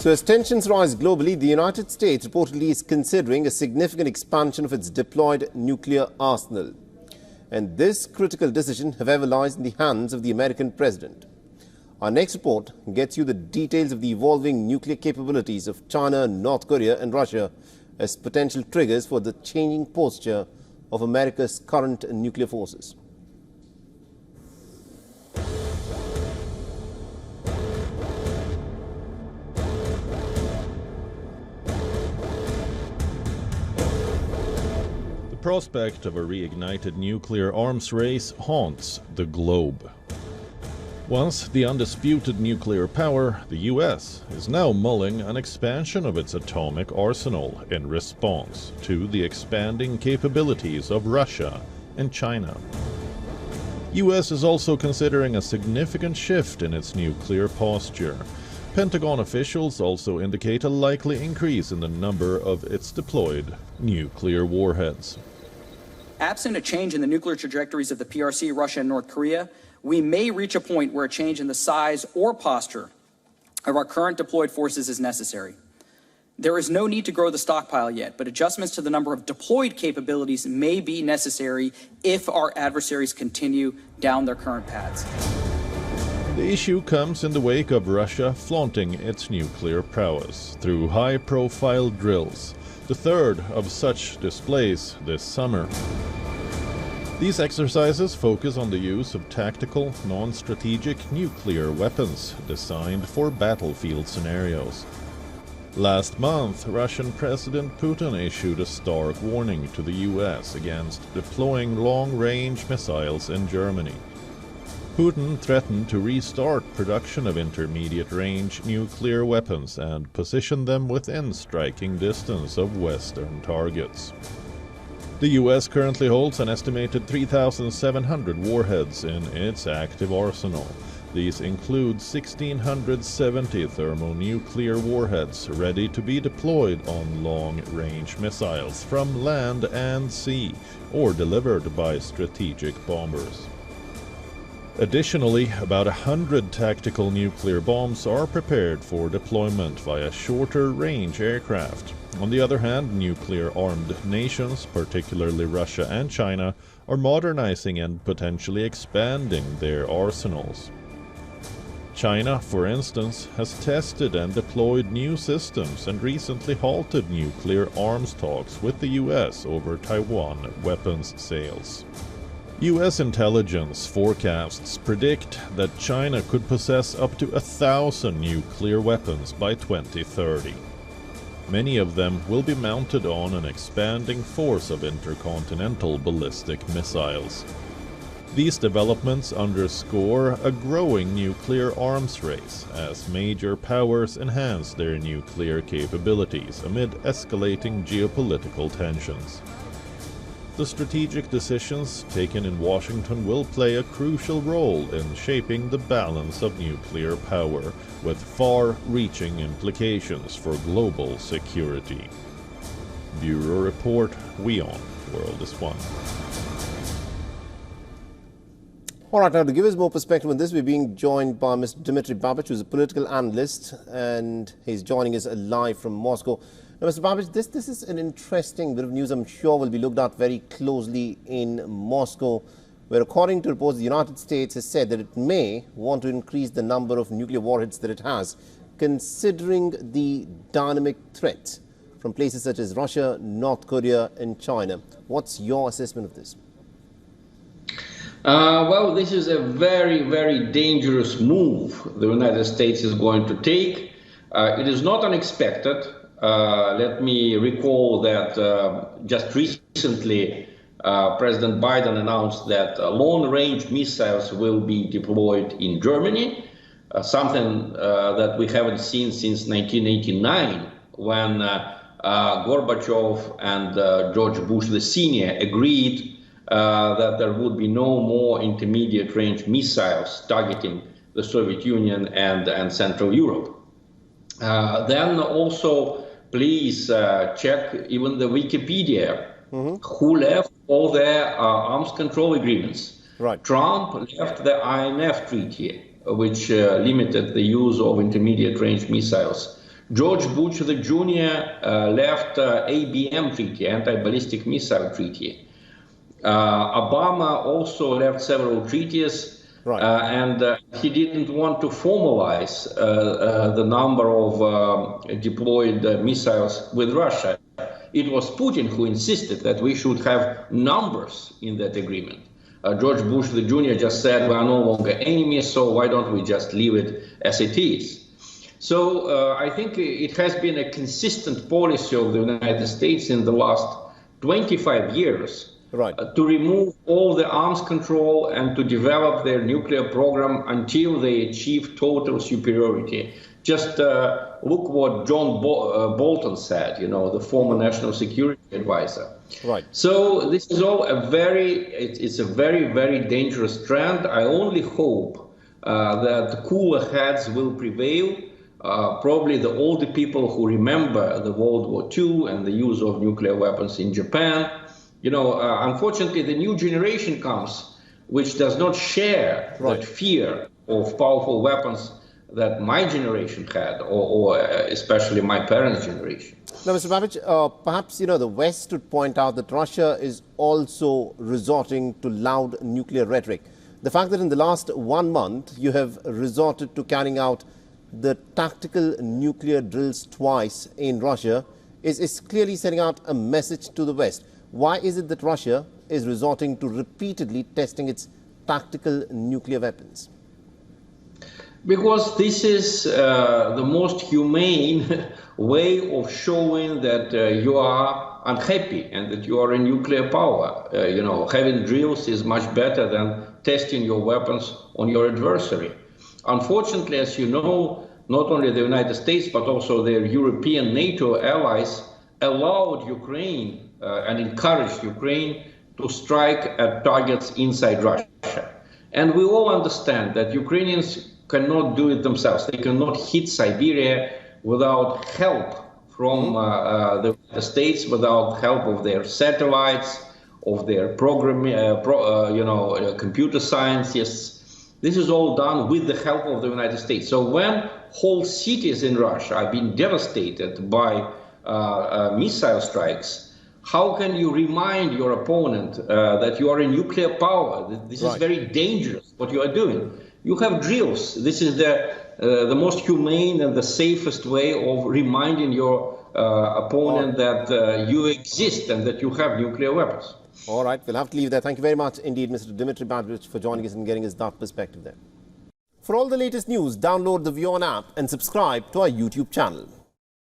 So as tensions rise globally, the United States reportedly is considering a significant expansion of its deployed nuclear arsenal. And this critical decision, however, lies in the hands of the American president. Our next report gets you the details of the evolving nuclear capabilities of China, North Korea and Russia as potential triggers for the changing posture of America's current nuclear forces. The prospect of a reignited nuclear arms race haunts the globe. Once the undisputed nuclear power, the US is now mulling an expansion of its atomic arsenal in response to the expanding capabilities of Russia and China. US is also considering a significant shift in its nuclear posture. Pentagon officials also indicate a likely increase in the number of its deployed nuclear warheads. Absent a change in the nuclear trajectories of the PRC, Russia, and North Korea, we may reach a point where a change in the size or posture of our current deployed forces is necessary. There is no need to grow the stockpile yet, but adjustments to the number of deployed capabilities may be necessary if our adversaries continue down their current paths. The issue comes in the wake of Russia flaunting its nuclear prowess through high-profile drills, the third of such displays this summer. These exercises focus on the use of tactical, non-strategic nuclear weapons designed for battlefield scenarios. Last month, Russian President Putin issued a stark warning to the US against deploying long-range missiles in Germany. Putin threatened to restart production of intermediate-range nuclear weapons and position them within striking distance of Western targets. The US currently holds an estimated 3,700 warheads in its active arsenal. These include 1,670 thermonuclear warheads ready to be deployed on long-range missiles from land and sea or delivered by strategic bombers. Additionally, about 100 tactical nuclear bombs are prepared for deployment via shorter-range aircraft. On the other hand, nuclear-armed nations, particularly Russia and China, are modernizing and potentially expanding their arsenals. China, for instance, has tested and deployed new systems and recently halted nuclear arms talks with the US over Taiwan weapons sales. US intelligence forecasts predict that China could possess up to 1,000 nuclear weapons by 2030. Many of them will be mounted on an expanding force of intercontinental ballistic missiles. These developments underscore a growing nuclear arms race as major powers enhance their nuclear capabilities amid escalating geopolitical tensions. The strategic decisions taken in Washington will play a crucial role in shaping the balance of nuclear power, with far-reaching implications for global security. Bureau Report, WION World is One. All right, now to give us more perspective on this, we're being joined by Mr. Dmitry Babich, who's a political analyst, and he's joining us live from Moscow. Now, Mr. Babich, this is an interesting bit of news I'm sure will be looked at very closely in Moscow, where according to reports, the United States has said that it may want to increase the number of nuclear warheads that it has, considering the dynamic threat from places such as Russia, North Korea and China. What's your assessment of this? Well, this is a very, very dangerous move the United States is going to take. It is not unexpected. Let me recall that just recently President Biden announced that long-range missiles will be deployed in Germany, something that we haven't seen since 1989, when Gorbachev and George Bush the Senior agreed that there would be no more intermediate-range missiles targeting the Soviet Union and Central Europe. Then also, please check even the Wikipedia, who left all their arms control agreements. Right. Trump left the INF treaty, which limited the use of intermediate-range missiles George Bush the Jr. Left ABM treaty, anti-ballistic missile treaty. Obama also left several treaties, Right. and he didn't want to formalize the number of deployed missiles with Russia. It was Putin who insisted that we should have numbers in that agreement. George Bush the Jr. just said, we are no longer enemies, so why don't we just leave it as it is? So I think it has been a consistent policy of the United States in the last 25 years, Right. to remove all the arms control and to develop their nuclear program until they achieve total superiority. Just look what John Bolton said, you know, the former national security advisor. Right. So this is all it's a very, very dangerous trend. I only hope that cooler heads will prevail. Probably the older people who remember the World War II and the use of nuclear weapons in Japan. You know, unfortunately, the new generation comes, which does not share that fear of powerful weapons that my generation had, or especially my parents' generation. Now, Mr. Babbage, perhaps, you know, the West would point out that Russia is also resorting to loud nuclear rhetoric. The fact that in the last 1 month you have resorted to carrying out the tactical nuclear drills twice in Russia is clearly sending out a message to the West. Why is it that Russia is resorting to repeatedly testing its tactical nuclear weapons? Because this is the most humane way of showing that you are unhappy and that you are a nuclear power. You know, having drills is much better than testing your weapons on your adversary. Unfortunately, as you know, not only the United States, but also their European NATO allies allowed Ukraine and encouraged Ukraine to strike at targets inside Russia. And we all understand that Ukrainians cannot do it themselves. They cannot hit Siberia without help from the States, without help of their satellites, of their computer scientists. This is all done with the help of the United States. So when whole cities in Russia are being devastated by missile strikes, how can you remind your opponent that you are a nuclear power? This is very dangerous, what you are doing. You have drills. This is the most humane and the safest way of reminding your opponent that you exist and that you have nuclear weapons. All right, we'll have to leave there. Thank you very much indeed, Mr. Dmitry Babbage, for joining us and getting his dark perspective there. For all the latest news, download the WION app and subscribe to our YouTube channel.